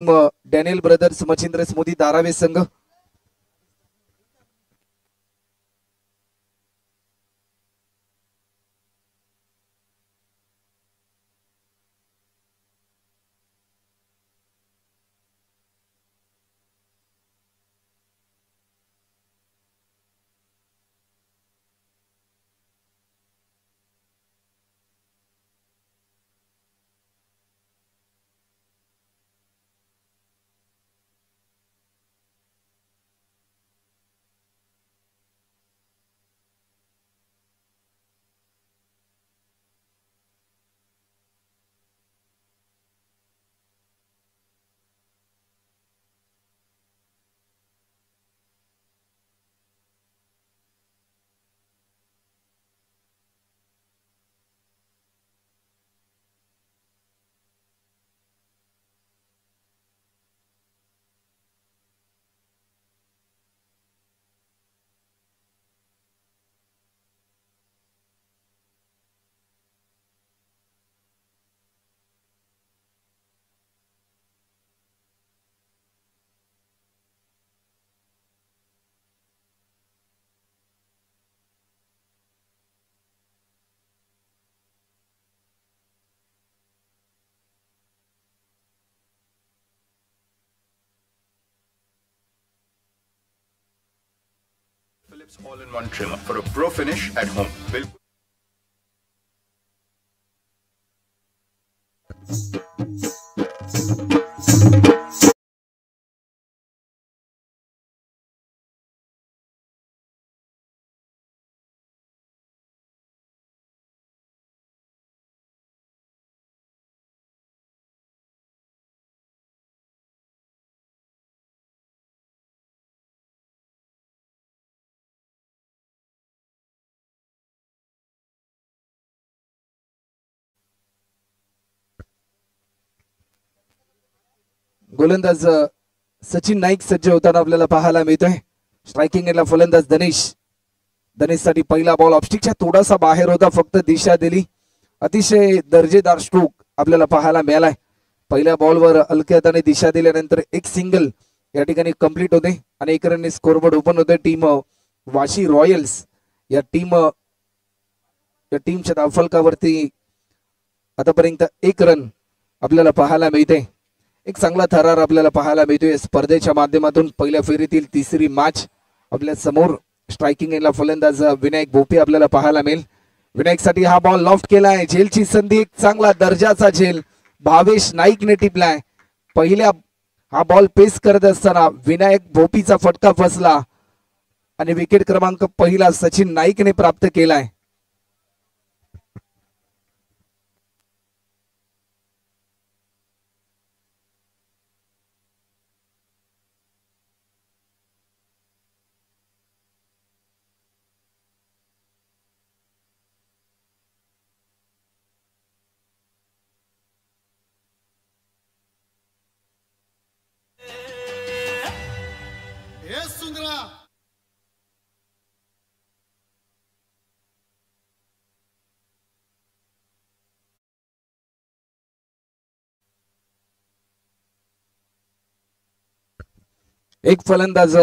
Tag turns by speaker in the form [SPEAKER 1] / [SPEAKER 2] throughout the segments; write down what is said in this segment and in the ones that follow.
[SPEAKER 1] Daniel brothers Machhindra स्मृती धारावे संघ
[SPEAKER 2] Philips all-in-one trimmer for a pro finish at home.
[SPEAKER 1] गोलंदाज सचिन नाईक सज्ज होताना आपल्याला पाहायला मिळतोय. स्ट्रायकिंग एंडला फलंदाज दनेश साठी पहिला बॉल ऑफस्टिकच्या थोडासा बाहेर होता, फक्त दिशा दिली. अतिशय दर्जेदार स्ट्रोक आपल्याला पाहायला मिळालाय. पहिल्या बॉलवर हलक्याने दिशा दिल्यानंतर एक सिंगल या ठिकाणी कंप्लीट होते आणि 1 रनने स्कोरबोर्ड ओपन होते. टीम वाशी रॉयल्स या टीमच्या धावफलकावरती आतापर्यंत 1 रन आपल्याला पाहायला मिळते. एक चांगला थरार आपल्याला पाहायला मिळतोय स्पर्धेच्या माध्यमातून. पहिल्या फेरीतील तिसरी मॅच आपल्या समोर. स्ट्रायकिंग एंडला फलंदाज विनायक भोपे आपल्याला पाहायला मिळेल. विनायक साठी हा बॉल लॉफ्ट केलाय. झेलची संधी, एक चांगला दर्जाचा झेल भावेश नाईकने टिपलाय. पहिल्या हा बॉल पेस करत असताना विनायक भोपीचा फटका फसला आणि विकेट क्रमांक पहिला सचिन नाईकने प्राप्त केलाय. एक फलंदाज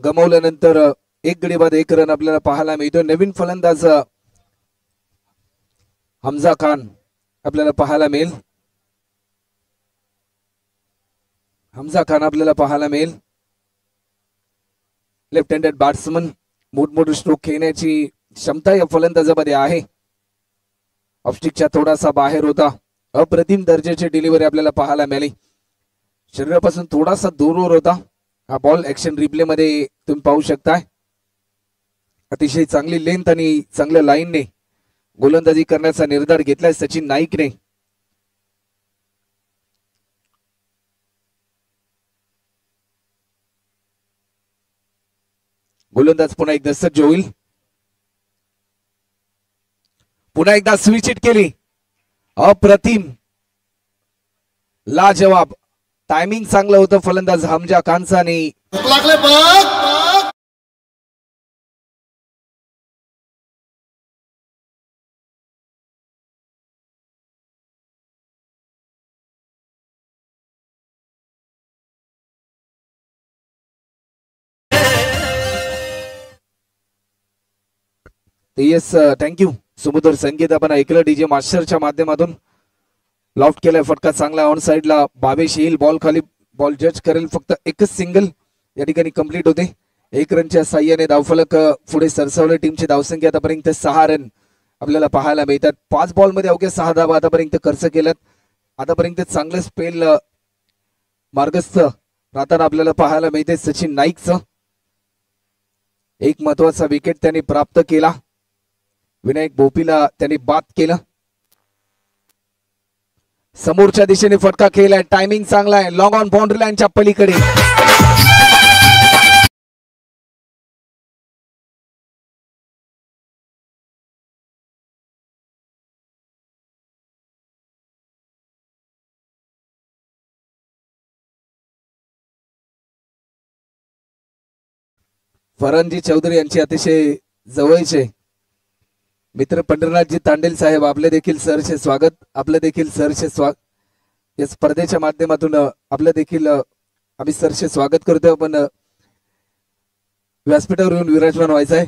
[SPEAKER 1] गमावल्यानंतर 1 गडी बाद 1 रन आपल्याला पाहायला मिळतो. नवीन फलंदाज हमजा खान आपल्याला पाहायला मिळेल. हमजा खान आपल्याला पाहायला मिळेल. लेफ्ट हँडेड बॅट्समन, मोठमोठे स्ट्रोक खेळण्याची क्षमता या फलंदाजामध्ये आहे. ऑफस्टिकच्या थोडासा बाहेर होता. अप्रतिम दर्जाची डिलिव्हरी आपल्याला पाहायला मिळाली. शरीरापासून थोडासा दूरवर होता. हा बॉल ऍक्शन रिप्ले मध्ये तुम्ही पाहू शकताय. अतिशय चांगली लेंथ आणि चांगल्या लाईनने गोलंदाजी करण्याचा निर्धार घेतलाय सचिन नाईकने. गोलंदाज पुन्हा एकदा सज्ज होईल. पुन्हा एकदा स्विच हिट केली. अप्रतिम, लाजवाब. टायमिंग चांगलं होतं फलंदाज हमजा खानचा आणि येस थँक्यू सुमधुर संगीत आपण ऐकलं डीजे मास्टरच्या माध्यमातून. लॉफ्ट केलाय फटका चांगला ऑन साइडला. बावेश येईल बॉल खाली. बॉल जज करेल. फक्त एकच सिंगल या ठिकाणी कंप्लीट होते. 1 रनच्या साह्याने धावफलक पुढे सरसावले. टीमची धावसंख्या आतापर्यंत 6 रन आपल्याला पाहायला मिळतात. 5 बॉल मध्ये अवघ्या 6 धावा आतापर्यंत खर्च केल्यात. आतापर्यंत चांगलं स्पेल मार्गस्थ राहताना आपल्याला पाहायला मिळते सचिन नाईकचं. एक महत्वाचा विकेट त्यांनी प्राप्त केला. विनायक भोपीला त्यांनी बाद केलं. समोरच्या दिशेने फटका केलाय. टायमिंग चांगला आहे. लॉंग ऑन बाउंड्री लाईनच्या पलीकडे. फरणजी चौधरी यांची अतिशय जवळचे मित्र पंढरनाथजी तांडेल साहेब आपले देखील सरचे स्वागत. आपलं देखील सरचे स्वागत या स्पर्धेच्या माध्यमातून आपलं देखील आम्ही सरचे स्वागत करतोय. आपण व्यासपीठावर येऊन विराजमान व्हायचं आहे.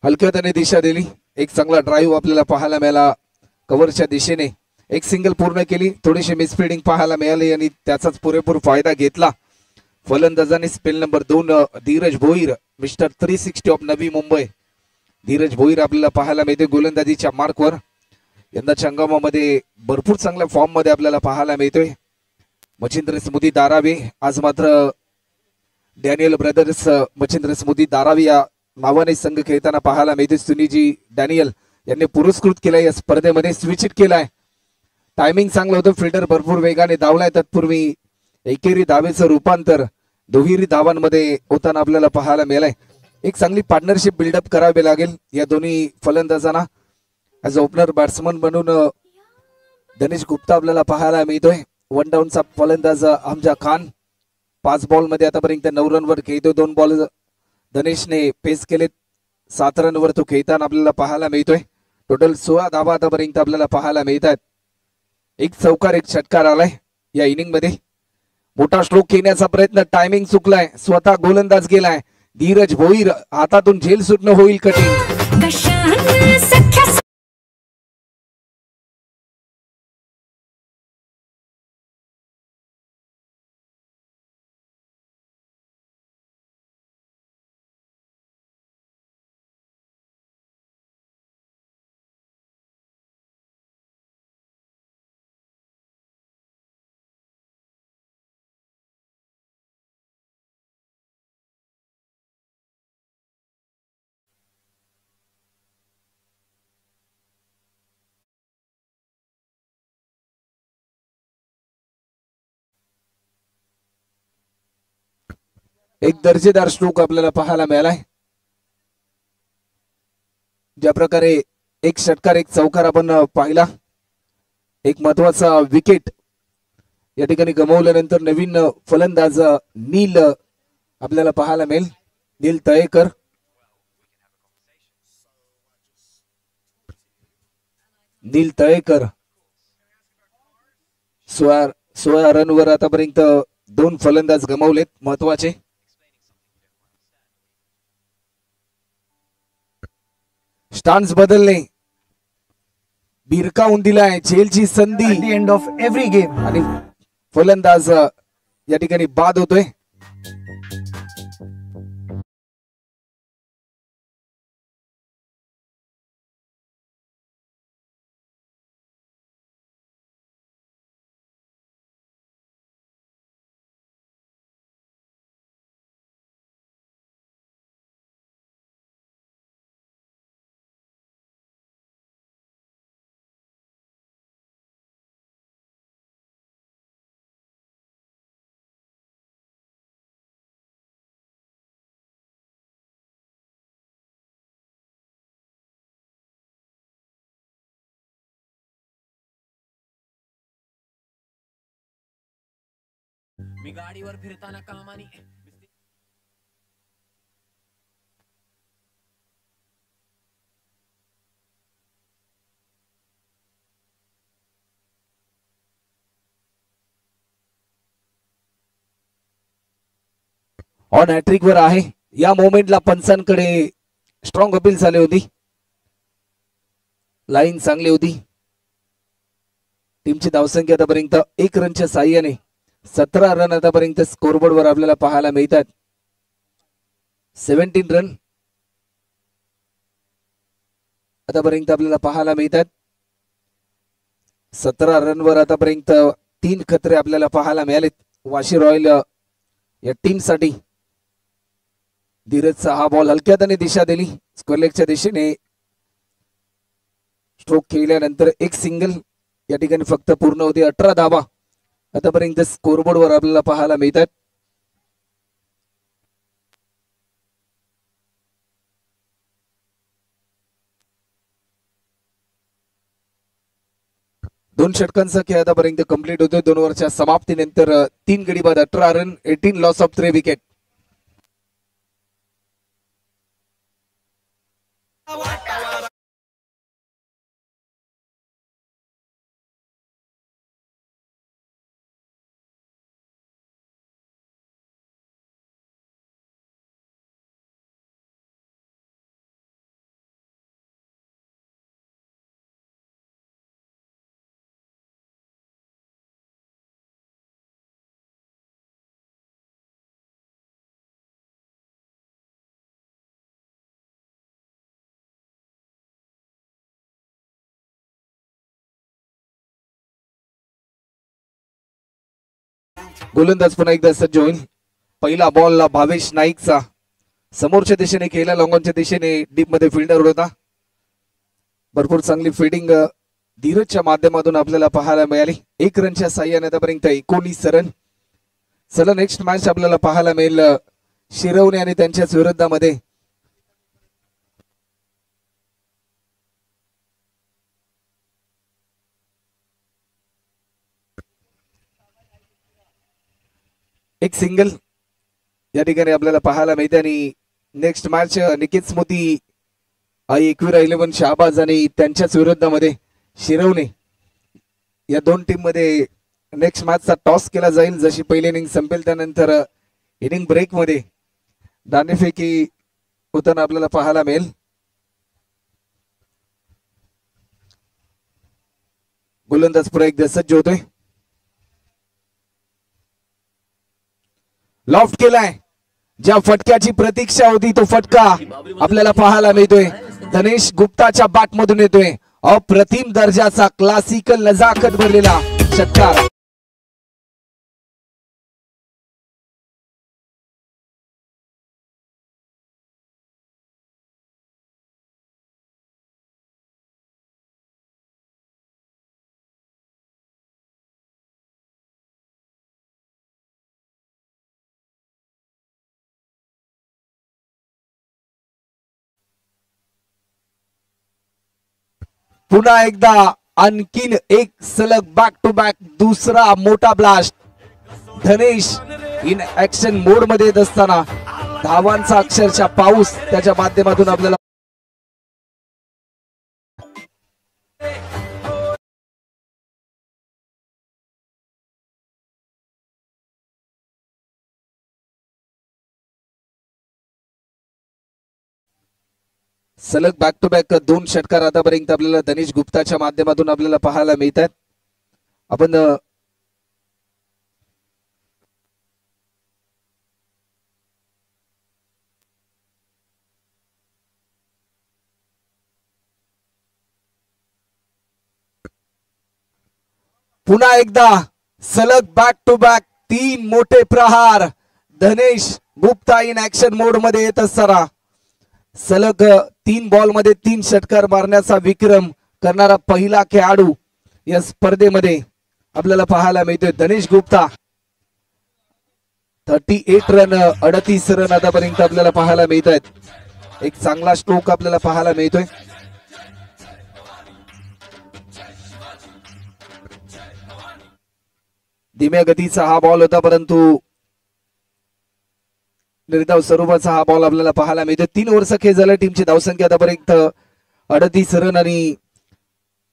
[SPEAKER 1] हलक्या त्याने दिशा दिली. एक चांगला ड्राईव्ह आपल्याला पाहायला मिळाला. कव्हरच्या दिशेने एक सिंगल पूर्ण केली. थोडीशी मिसफिडिंग पाहायला मिळाली आणि त्याचाच पुरेपूर फायदा घेतला फलंदाजाने. Spell number 2 Dhiraj Bhoir mister 360 of Navi Mumbai. Dheeraj Bhoir आपल्याला पाहायला मिळते गोलंदाजीच्या मार्कवर. यंदाच्या हंगामामध्ये भरपूर चांगल्या फॉर्म मध्ये आपल्याला पाहायला मिळतोय. मच्छिंद्र स्मृती धारावी आज मात्र डॅनियल ब्रदर्स मच्छिंद्र स्मृती धारावी या नावाने संघ खेळताना पाहायला मिळते. सुनीजी डॅनियल यांनी पुरस्कृत केलाय या स्पर्धेमध्ये. स्विच इट केलाय. टायमिंग चांगलं होतं. फिल्डर भरपूर वेगाने धावलाय. तत्पूर्वी एकेरी धावेचं रूपांतर दुहेरी धावांमध्ये होताना आपल्याला पाहायला मिळालंय. एक चांगली पार्टनरशिप बिल्डअप करावी लागेल या दोन्ही फलंदाजांना. ऍज ओपनर बॅट्समन म्हणून दनेश गुप्ता आपल्याला पाहायला मिळतोय. 1 डाऊनचा फलंदाज हमजा खान. 5 बॉल मध्ये आतापर्यंत 9 रनवर खेळतोय. 2 बॉल दनेशने पेस केले. 7 रनवर तो खेळताना आपल्याला पाहायला मिळतोय. टोटल 16 धावा आतापर्यंत आपल्याला पाहायला मिळतात. एक चौकार एक षटकार आलाय या इनिंग मध्ये. मोठा स्ट्रोक घेण्याचा प्रयत्न. टायमिंग चुकलाय. स्वतः गोलंदाज गेलाय. धीरज भोईर हातातून झेल सुटणं होईल कठीण. एक दर्जेदार स्ट्रोक आपल्याला पाहायला मिळालाय. ज्या प्रकारे एक षटकार एक चौकार आपण पाहिला. एक महत्वाचा विकेट या ठिकाणी गमावल्यानंतर नवीन फलंदाज नील आपल्याला पाहायला मिळेल. नील तळेकर. नील तळेकर 16 रनवर आतापर्यंत 2 फलंदाज गमावलेत महत्वाचे. स्टान्स बदलले. बिरकावून दिलाय. झेलची संधी.
[SPEAKER 3] End of every game.
[SPEAKER 1] आणि फलंदाज या ठिकाणी बाद होतोय.
[SPEAKER 3] मी गाडीवर फिरताना कामानी
[SPEAKER 1] ऑन हॅट्रिक वर आहे. या मोमेंटला पंचांकडे स्ट्रॉंग अपील झाली होती. लाईन चांगली होती. टीमची धावसंख्या आतापर्यंत 1 रनच्या साह्याने 17 रन आतापर्यंत स्कोरबोर्ड वर आपल्याला पाहायला मिळतात. 17 रन आतापर्यंत आपल्याला पाहायला मिळतात. 17 रन वर आतापर्यंत 3 खतरे आपल्याला पाहायला मिळालेत वाशी रॉयल या टीम साठी. धीरजचा हा बॉल हलक्यात दिशा दिली स्क्वेअरलेगच्या दिशेने. स्ट्रोक केल्यानंतर एक सिंगल या ठिकाणी फक्त पूर्ण होती. 18 धावा आतापर्यंत स्कोरबोर्ड वर आपल्याला पाहायला मिळतात. दोन षटकांचा खेळ आतापर्यंत कंप्लीट होतोय. 2 ओव्हरच्या समाप्तीनंतर 3 गडी बाद 18 रन 18 लॉस ऑफ 3 विकेट. गोलंदाज पुन्हा एकदा सज्ज होईल. पहिला बॉल भावेश नाईकचा समोरच्या दिशेने केला. लॉंगॉनच्या दिशेने डीप मध्ये फिल्डर होता. भरपूर चांगली फिल्डिंग धीरजच्या माध्यमातून आपल्याला पाहायला मिळाली. 1 रनच्या साह्याने आतापर्यंत 19 रन. चला नेक्स्ट मॅच आपल्याला पाहायला मिळेल शिरवणे आणि त्यांच्याच विरोधामध्ये एक सिंगल या ठिकाणी आपल्याला पाहायला मिळते. आणि नेक्स्ट मॅच निकेत स्मृती एकविरा 11 शहाबाज आणि त्यांच्याच विरोधामध्ये शिरवणे या दोन टीम मध्ये नेक्स्ट मॅचचा टॉस केला जाईल. जशी पहिली इनिंग संपेल त्यानंतर इनिंग ब्रेक मध्ये नाणेफेकी होताना आपल्याला पाहायला मिळेल. गोलंदाज पुन्हा एकदा सज्ज होतोय. लॉफ्ट केलाय. ज्या फटक्याची प्रतीक्षा होती तो फटका आपल्याला पाहायला मिळतोय. धनेश गुप्ताच्या बॅट मधून येतोय. अप्रतिम दर्जाचा क्लासिकल नजाकत भरलेला षटकार. पुन्हा एकदा आणखीन एक सलग बॅक टू बॅक दुसरा मोठा ब्लास्ट. धनेश इन ऍक्शन मोड मध्ये येत असताना धावांचा अक्षरशः पाऊस त्याच्या माध्यमातून आपल्याला सलग बॅक टू बॅक 2 षटकार आतापर्यंत आपल्याला धनेश गुप्ताच्या माध्यमातून आपल्याला पाहायला मिळतात. आपण पुन्हा एकदा सलग बॅक टू बॅक 3 मोठे प्रहार. धनेश गुप्ता इन ऍक्शन मोड मध्ये येत असताना सलग 3 बॉल मध्ये 3 षटकार मारण्याचा विक्रम करणारा पहिला खेळाडू या स्पर्धेमध्ये आपल्याला पाहायला मिळतोय. धनेश गुप्ता 38 रन 38 रन आतापर्यंत आपल्याला पाहायला मिळत आहेत. एक चांगला स्ट्रोक आपल्याला पाहायला मिळतोय. धीम्या गतीचा हा बॉल होता, परंतु निर्धाव स्वरूपाचा हा बॉल आपल्याला पाहायला मिळतो. 3 ओव्हरचा खेळ झाला. टीमची धावसंख्या आतापर्यंत 38 रन आणि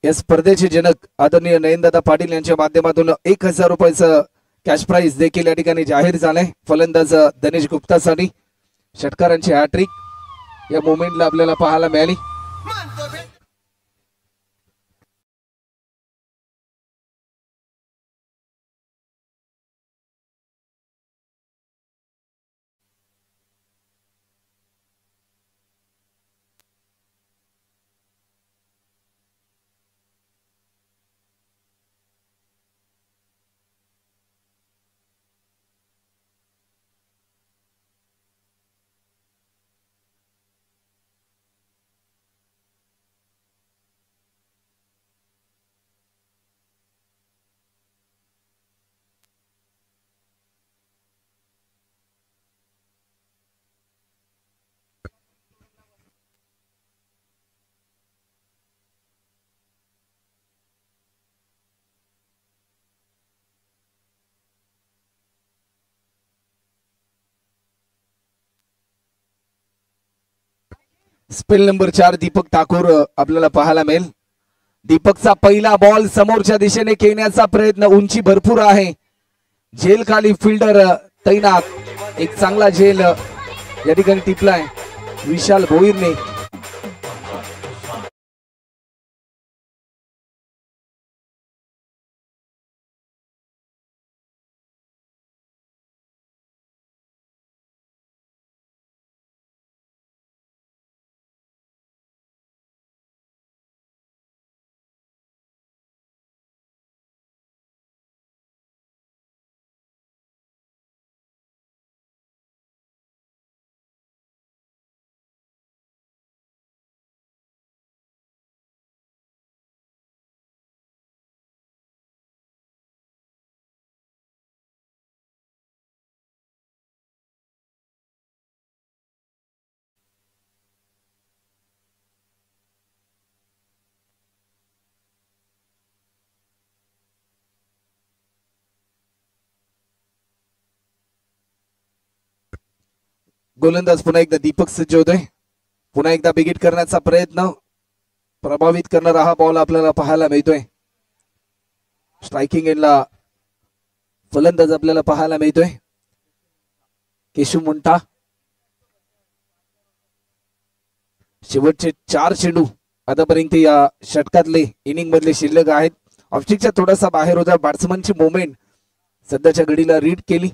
[SPEAKER 1] या स्पर्धेचे जनक आदरणीय नयनदादा पाटील यांच्या माध्यमातून 1000 रुपयाचं कॅश प्राइज देखील या ठिकाणी जाहीर झालंय. फलंदाज दनेश गुप्तासाठी षटकारांची हॅट्रिक या मोमेंटला आपल्याला पाहायला मिळाली. स्पेल नंबर 4 दीपक ठाकूर आपल्याला पाहायला मिळेल. दीपकचा पहिला बॉल समोरच्या दिशेने खेळण्याचा प्रयत्न, उंची भरपूर आहे. झेल खाली फिल्डर तैनात, एक चांगला झेल या ठिकाणी टिपलाय विशाल भोईरने. गोलंदाज पुन्हा एकदा दीपक सज्ज होतोय. पुन्हा एकदा बिगिट करण्याचा प्रयत्न, प्रभावित करणारा हा बॉल आपल्याला पाहायला मिळतोय. स्ट्रायकिंग एंडला फलंदाज आपल्याला पाहायला मिळतोय केशव मुंटा. शेवटचे 4 चेंडू आतापर्यंत या षटकातले इनिंग मधले शिल्लक आहेत. ऑफस्टिकच्या थोडासा बाहेर होता. बॅट्समनची मोमेंट सध्याच्या घडीला रीड केली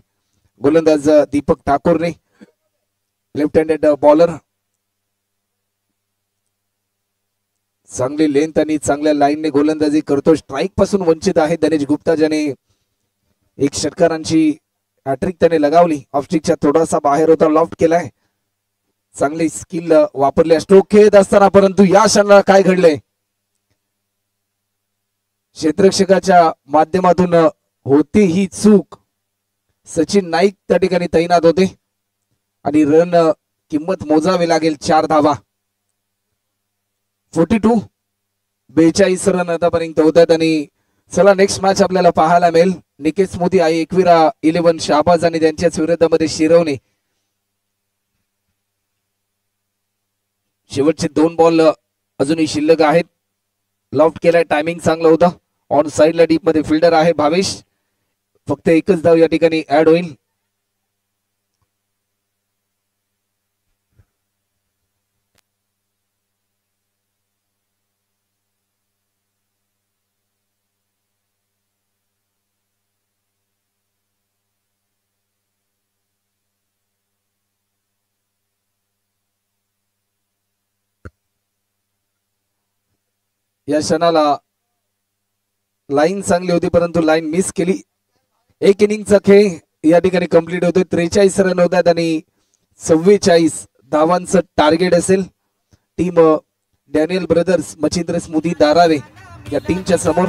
[SPEAKER 1] गोलंदाज दीपक ठाकूरने. लेफ्ट हँडेड बॉलर, चांगली लेंथ आणि चांगल्या लाईनने गोलंदाजी करतो. स्ट्राईक पासून वंचित आहे दनेश गुप्ता, ज्याने एक षटकारांची हॅट्रिक त्याने लगावली. ऑफस्टिकच्या थोडासा बाहेर होता, लॉफ्ट केलाय. चांगली स्किल वापरली स्ट्रोक खेळत असताना, परंतु या क्षणाला काय घडलंय, क्षेत्ररक्षकाच्या माध्यमातून होती ही चूक. सचिन नाईक त्या ठिकाणी तैनात होते आणि रन किंमत मोजावी लागेल. 4 धावा, 42 रन आतापर्यंत होतात. आणि चला नेक्स्ट मॅच आपल्याला पाहायला मिळेल. निकेश मोदी आहे, एकविरा 11 शाहबाज आणि त्यांच्याच विरोधामध्ये शिरवणे. शेवटचे 2 बॉल अजूनही शिल्लक आहेत. लॉफ्ट केलाय, टायमिंग चांगलं होतं. ऑन साइडला डीप मध्ये फिल्डर आहे भावेश. फक्त एकच धाव या ठिकाणी ऍड होईल. या क्षणाला लाईन चांगली होती, परंतु लाईन मिस केली. एक इनिंगचा खेळ या ठिकाणी कंप्लीट होतोय. 43 रन होतात आणि 44 धावांचं टार्गेट असेल. टीम डॅनियल ब्रदर्स मच्छिंद्र स्मृती दारावे या टीमच्या समोर.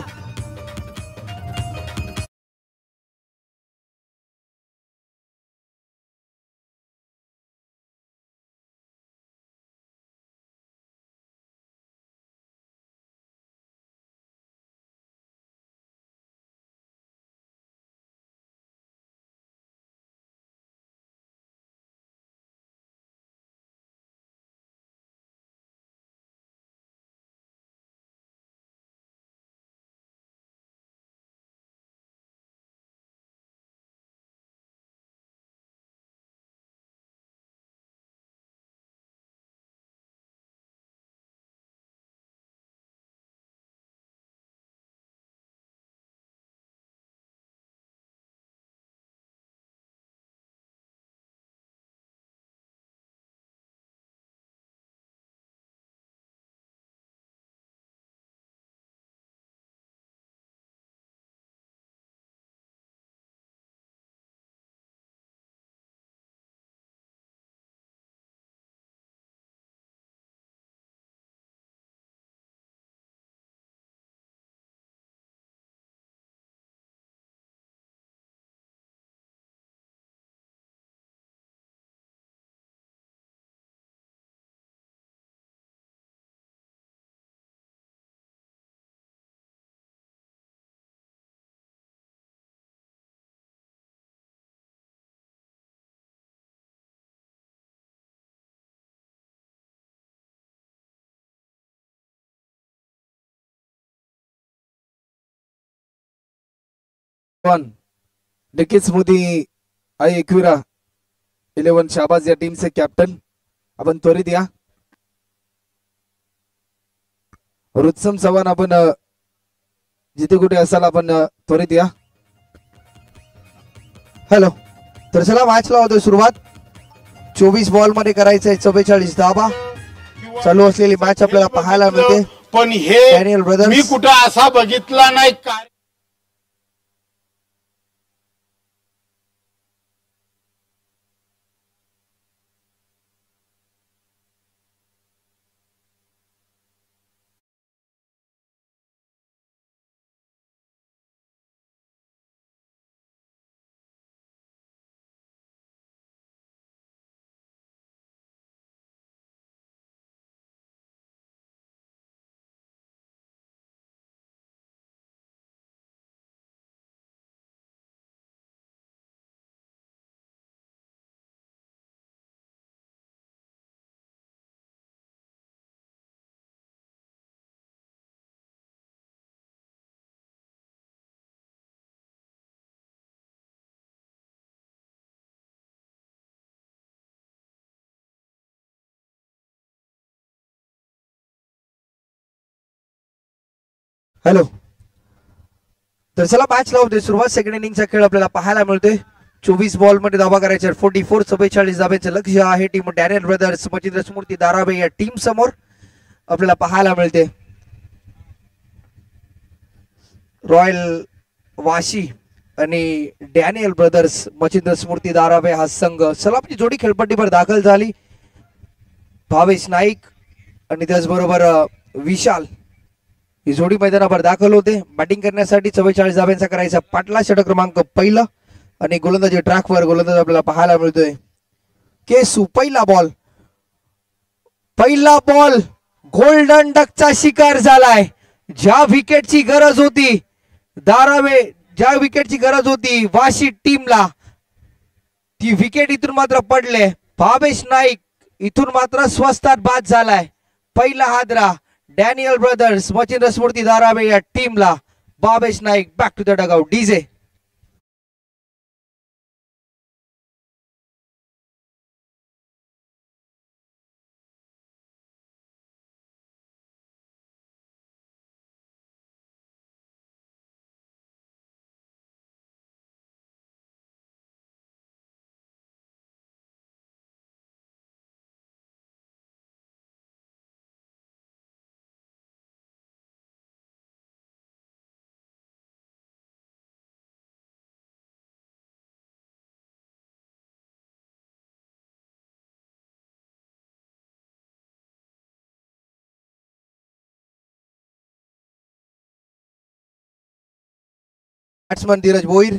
[SPEAKER 1] वन डिकीज मोदी आई एकविरा 11 शाहबाज या टीमचे कॅप्टन. आपण त्वरित या. रुत्सम चव्हाण आपण जिथे कुठे असाल आपण त्वरित या.
[SPEAKER 4] हॅलो. तर चला मॅचला होतोय सुरुवात. 24 बॉल मध्ये करायचंय 44 धावा. चालू असलेली मॅच आपल्याला पाहायला मिळते.
[SPEAKER 5] पण हे
[SPEAKER 4] डॅनियल ब्रदर्स
[SPEAKER 5] मी कुठं असा बघितला नाही काय.
[SPEAKER 4] हॅलो. तर चला मॅचला होतोय सुरुवात. सेकंड इनिंगचा खेळ आपल्याला पाहायला मिळतोय. 24 बॉल मध्ये धावा करायचे 44 44 धाब्याचं लक्ष आहे. टीम डॅनियल ब्रदर्स मचिंद्र स्मृती दाराबे या टीम समोर आपल्याला पाहायला मिळते. रॉयल वाशी आणि डॅनियल ब्रदर्स मचिंद्र स्मृती दाराबे हा संघ सलामची जोडी खेळपट्टीवर दाखल झाली. भावेश नाईक आणि त्याचबरोबर विशाल ही जोडी मैदानावर दाखल होते. बॅटिंग करण्यासाठी 44 धाब्यांचा करायचा पाटला. षटक क्रमांक पहिला आणि गोलंदाजी ट्रॅकवर गोलंदाज आपल्याला पाहायला मिळतोय. केसू पहिला बॉल गोल्डन डकचा शिकार झालाय. ज्या विकेटची गरज होती दारावे, ज्या विकेटची गरज होती वाशी टीमला, ती विकेट इथून मात्र पडले. भावेश नाईक इथून मात्र स्वस्तात बाद झालाय. पहिला हादरा डॅनियल ब्रदर्स मचिंद्र स्मृती दारावे या टीमला. Bhavesh Naik back to the dugout. DJ batsman Dhiraj Bhoir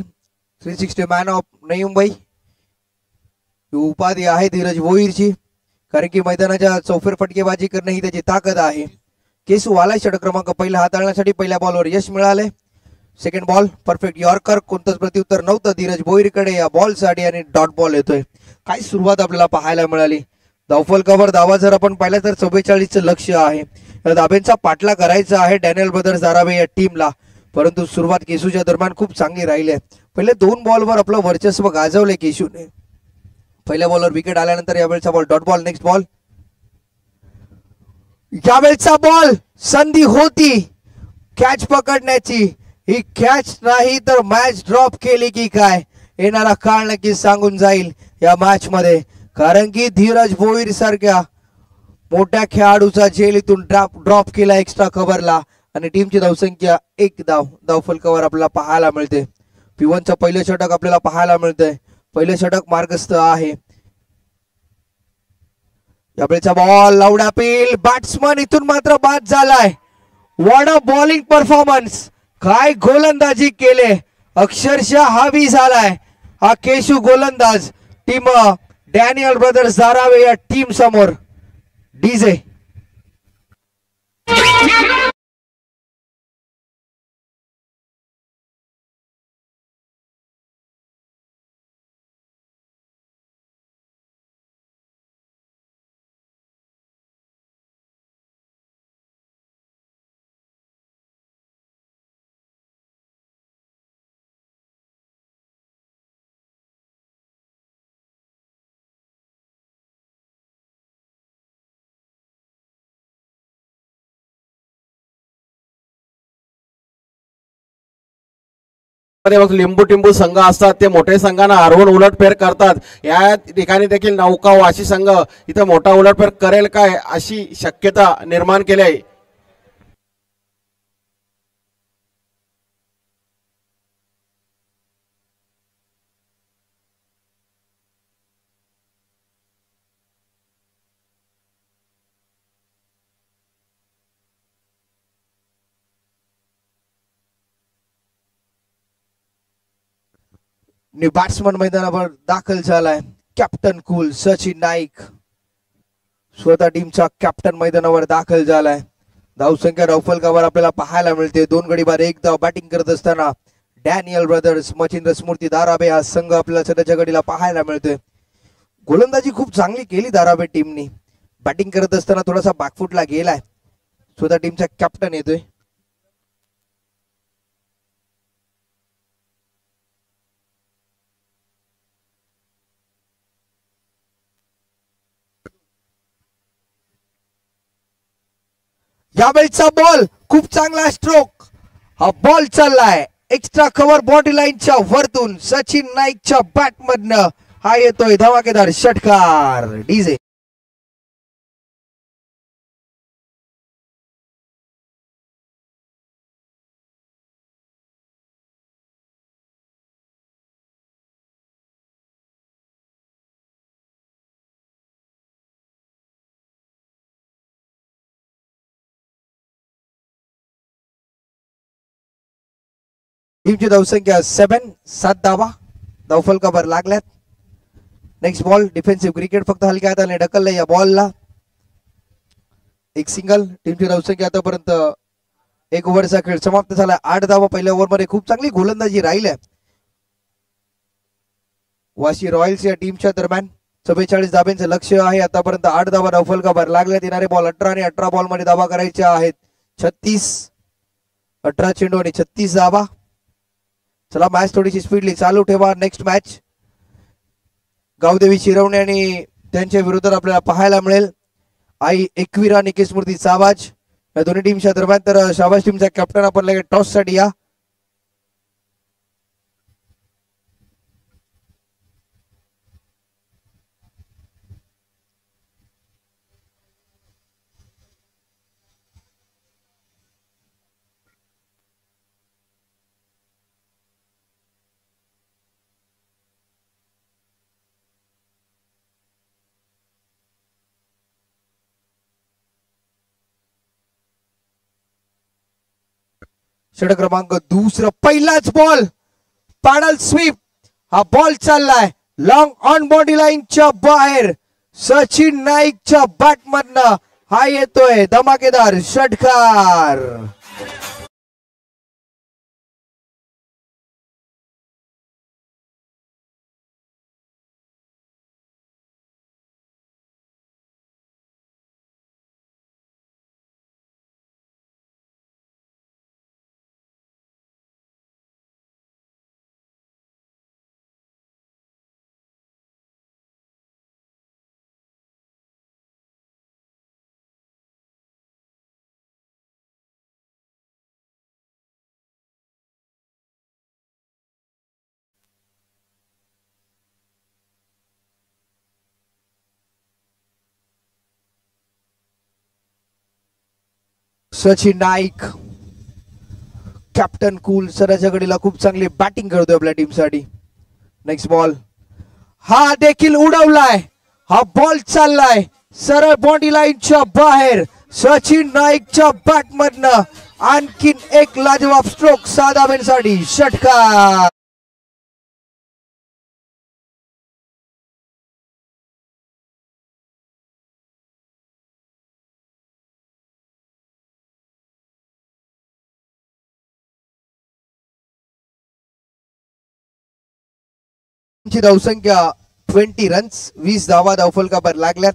[SPEAKER 4] 360 man of Navi Mumbai ही उपाधी आहे धीरज भोईरची, कारण की मैदानाच्या चौफेर फटकेबाजी करणे ही त्याची ताकद आहे. केसू आलाय षटक क्रमांक पहिला हाताळण्यासाठी. पहिल्या बॉलवर यश मिळाले. सेकंड बॉल परफेक्ट यॉर्कर, कोणतंच प्रत्युत्तर नव्हतं धीरज भोईरकडे या बॉलसाठी आणि डॉट बॉल येतोय. काय सुरुवात आपल्याला पाहायला मिळाली. धावफलकावर धावा जर आपण पाहिला तर 44चं लक्ष आहे. या धाब्यांचा पाठला करायचा आहे डॅनियल ब्रदर्स दारावे या टीमला, परंतु सुरुवात केशूच्या दरम्यान खूप चांगली राहिली आहे. पहिले 2 बॉलवर आपलं वर्चस्व गाजवले केशूने. पहिल्या बॉलवर विकेट आल्यानंतर यावेळचा ball dot ball. Next ball, यावेळचा बॉल संधी होती कॅच पकडण्याची. ही कॅच नाही तर मॅच ड्रॉप केली की काय, येणारा काळ नक्की सांगून जाईल या मॅच मध्ये, कारण की धीरज भोईर सारख्या मोठ्या खेळाडूचा झेल इथून ड्रॉप केला एक्स्ट्रा कव्हरला आणि टीमची धावसंख्या 1 धावफलकावर आपल्याला पाहायला मिळते. P1चं पहिलं षटक आपल्याला पाहायला मिळतंय. पहिलं षटक मार्गस्थ आहे. यावेळचा बॉल लावडा पील, बॅट्समन इथून मात्र बाद झालाय. व्हॉट अ बॉलिंग परफॉर्मन्स, काय गोलंदाजी केले, अक्षरशः हावी झालाय हा केशू गोलंदाज टीम डॅनियल ब्रदर्स दारावे या टीम समोर. डीजे
[SPEAKER 6] लिंबू टिंबू संघ असतात ते मोठे संघांना हरवून उलटफेर करतात. या ठिकाणी देखील नौका वाशी संघ इथं मोठा उलटफेर करेल काय अशी शक्यता निर्माण केली आहे.
[SPEAKER 4] न्यू बॅट्समन मैदानावर दाखल झालाय. कॅप्टन कूल सचिन नाईक स्वतः टीमचा कॅप्टन मैदानावर दाखल झालाय. धावसंख्या रफलकावर आपल्याला पाहायला मिळते. 2 गडी बाद 1 धाव बॅटिंग करत असताना डॅनियल ब्रदर्स मचिंद्र स्मृती धाराबे हा संघ आपल्याला सध्याच्या घडीला पाहायला मिळतोय. गोलंदाजी खूप चांगली केली धाराबे टीमनी. बॅटिंग करत असताना थोडासा बॅकफुटला गेलाय. स्वतः टीमचा कॅप्टन येतोय. यावेळचा बॉल खूप चांगला स्ट्रोक. हा बॉल चाललाय एक्स्ट्रा कव्हर बॉडी लाईनच्या वरतून सचिन नाईकच्या बॅट मधनं हा येतोय धमाकेदार षटकार. डीजे टीमची धावसंख्या 7 धावा धावफलकावर लागल्यात. नेक्स्ट बॉल डिफेन्सिव्ह क्रिकेट फक्त हलक्या हाताने ढकललं या बॉलला. एक सिंगल. टीमची धावसंख्या आतापर्यंत 1 ओव्हरचा खेळ समाप्त झाला. 8 धावा पहिल्या ओव्हरमध्ये. खूप चांगली गोलंदाजी राहिल्या वाशी रॉयल्स या टीमच्या दरम्यान. 44 धाब्यांचं लक्ष्य आहे आतापर्यंत. 8 धावा धावफलकावर लागल्यात. येणारे बॉल 18 आणि 18 बॉल मध्ये धावा करायच्या आहेत. 36 18 चेंडू आणि 36 धावा. चला मॅच थोडीशी स्पीडली चालू ठेवा. नेक्स्ट मॅच गावदेवी शिरवणे आणि त्यांच्या विरोधात आपल्याला पाहायला मिळेल आई एकविरा निकी स्मृती साबाज या दोन्ही टीमच्या दरम्यान. तर शाबाज टीमचा कॅप्टन आपण लगेच टॉस साठी या. षटक क्रमांक 2 पहिलाच बॉल पॅडल स्वीप. हा बॉल चाललाय लॉंग ऑन बॉडी लाईनच्या बाहेर. सचिन नाईकच्या बॅट मधनं हा येतोय धमाकेदार षटकार. सचिन नाईक कॅप्टन कूल सराच्या घडीला खूप चांगली बॅटिंग करतोय आपल्या टीमसाठी. नेक्स्ट बॉल हा देखील उडवलाय. हा बॉल चाललाय सरळ बॉडी लाईनच्या बाहेर. सचिन नाईकच्या बॅट मधनं आणखीन एक लाजवाब स्ट्रोक 6 धाब्यांसाठी षटकार. धावसंख्या 20 रन्स 20 धावा धावफलकावर लागल्यात.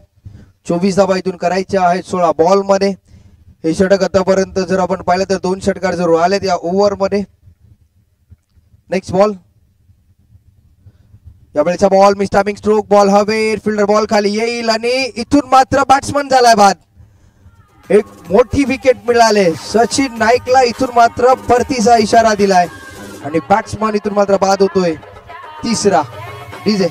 [SPEAKER 4] 24 धावा इथून करायच्या आहेत 16 बॉल मध्ये. हे षटक आतापर्यंत जर आपण पाहिलं तर 2 षटकार जरूर आलेत या ओव्हर मध्ये. नेक्स्ट बॉल यावेळेचा बॉल मिस्टामिंग स्ट्रोक. बॉल हवेत. फिल्डर बॉल खाली येईल आणि इथून मात्र बॅट्समन झालाय बाद. एक मोठी विकेट मिळाले सचिन नाईकला. इथून मात्र परतीचा इशारा दिलाय. आणि बॅट्समन इथून मात्र बाद होतोय तिसरा डीजे.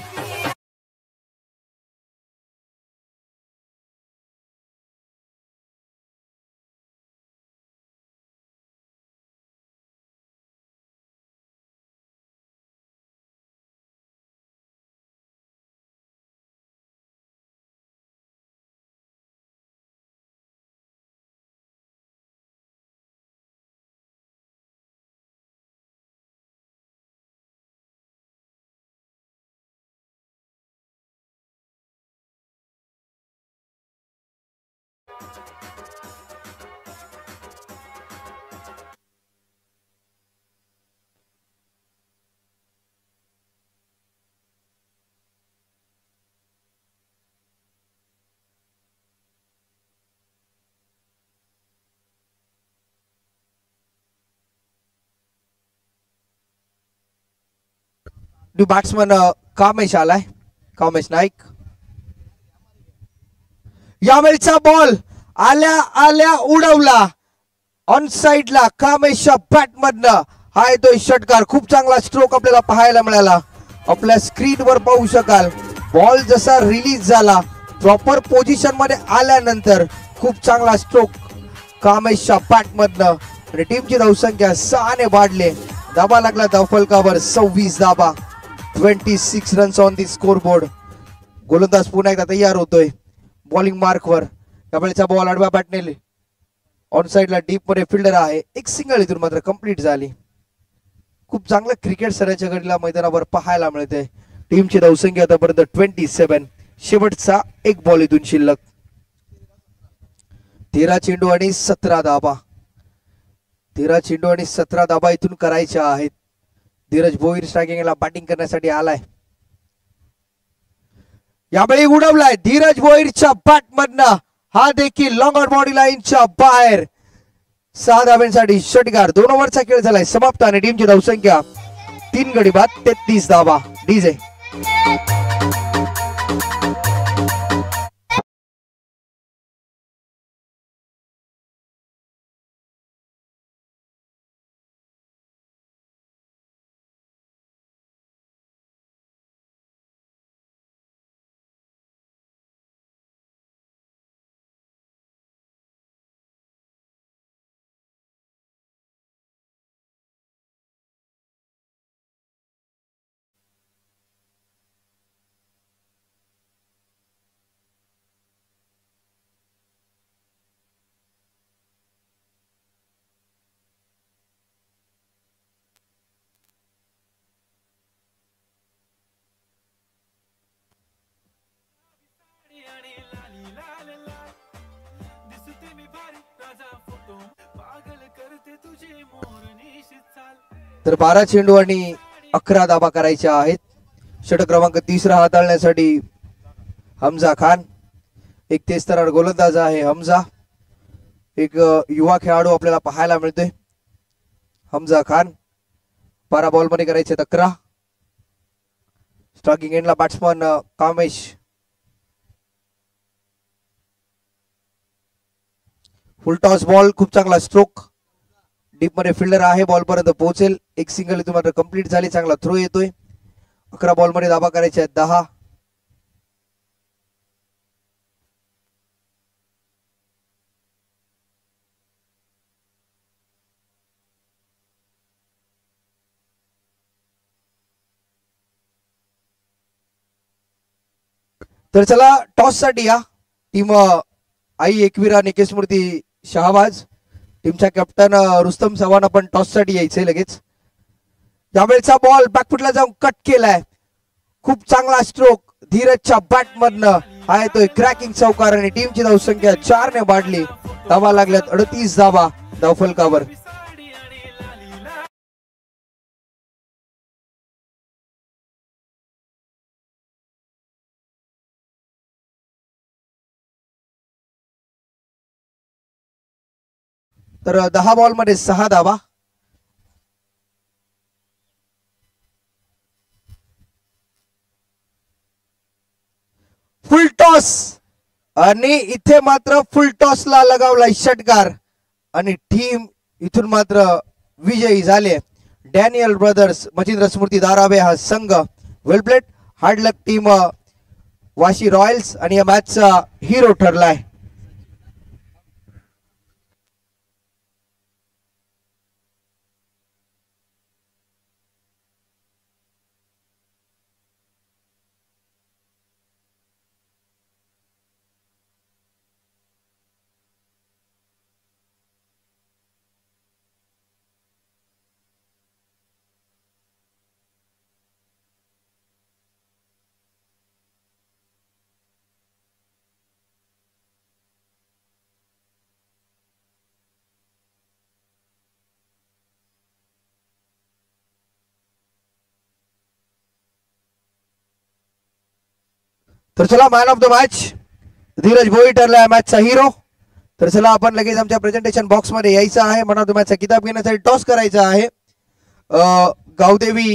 [SPEAKER 4] न्यू बॅट्समन कामेश आलाय, कामेश नाईक. यावेळचा बॉल आल्या आल्या उडवला ऑन साइडला कामेशच्या बॅट मधनं. हा येतोय षटकार. खूप चांगला स्ट्रोक आपल्याला पाहायला मिळाला. आपल्या स्क्रीनवर पाहू शकाल बॉल जसा रिलीज झाला प्रॉपर पोझिशन मध्ये आल्यानंतर खूप चांगला स्ट्रोक कामेशच्या बॅट मधनं. आणि टीमची धावसंख्या 6 ने वाढले. धाबा लागला धावफलकावर 26 धाबा. 26 runs on the score board. गोलंदाज पुन्हा एकदा तयार होतोय बॉलिंग मार्कवर. त्यावेळेचा बॉल आडव्या बॅटने ऑन साइडला डीप मध्ये फिल्डर आहे. एक सिंगल इथून मात्र कंप्लीट झाली. खूप चांगलं क्रिकेट सराच्या घडीला मैदानावर पाहायला मिळते. टीमची धावसंख्या आतापर्यंत 27. शेवटचा एक बॉल इथून शिल्लक. 13 चेंडू आणि 17 धाबा. 13 चेंडू आणि 17 धाबा इथून करायच्या आहेत. धीरज भोईर स्ट्रायकिंगला बॅटिंग करण्यासाठी आलाय. यावेळी उडवलाय धीरज भोईरच्या बॅट मधनं. हा देखील लॉंग ऑन बॉडी लाईनच्या बाहेर. 6 धाब्यांसाठी षटकार. 2 ओव्हरचा खेळ झालाय समाप्त आणि टीमची धावसंख्या 3 गडी बाद 33 धाबा. डीजे. तर 12 चेंडू आणि 11 धाबा करायच्या आहेत. षटक क्रमांक 3 हाताळण्यासाठी हमजा खान. एक तेज तरार गोलंदाज आहे हमजा. एक युवा खेळाडू आपल्याला पाहायला मिळतोय हमजा खान. 12 बॉल मध्ये करायचे 11. स्ट्रायकिंग एंडला बॅट्समन कामेश. फुल टॉस बॉल. खूप चांगला स्ट्रोक. डीप मध्ये फिल्डर आहे. बॉल पर्यंत पोहोचेल. एक सिंगल इथून मात्र कंप्लीट झाली. चांगला थ्रो येतोय. 11 बॉल मध्ये धाबा करायचे आहेत 10. तर चला टॉस साठी या. टीम आई एकविरा निकेशमूर्ती शहाबाज. टीमचा कॅप्टन रुस्तम चव्हाण पण टॉस साठी यायचे लगेच. यावेळेचा बॉल बॅकफुटला जाऊन कट केलाय. खूप चांगला स्ट्रोक धीरजच्या बॅट मधनं. हा येतोय क्रॅकिंग चौकार आणि टीमची धावसंख्या 4 ने वाढली. धावा लागल्यात 38 धावा धावफलकावर. तर 10 बॉल मध्ये 6 धावा. फुल टॉस आणि इथे मात्र फुल टॉसला लगावलाय षटकार आणि टीम इथून मात्र विजयी झाले. डॅनियल ब्रदर्स मचिंद्र स्मृती धारावे हा संघ. Well played. Hard luck team Vashi royals आणि या मॅचचा हिरो ठरलाय. तर चला man of the match Dhiraj Bhoi ठरला मॅचचा हिरो. तर चला आपण लगेच आमच्या प्रेझेंटेशन बॉक्स मध्ये यायचं आहे. मॅन ऑफ द मॅचचा किताब घेण्यासाठी टॉस करायचा आहे. गावदेवी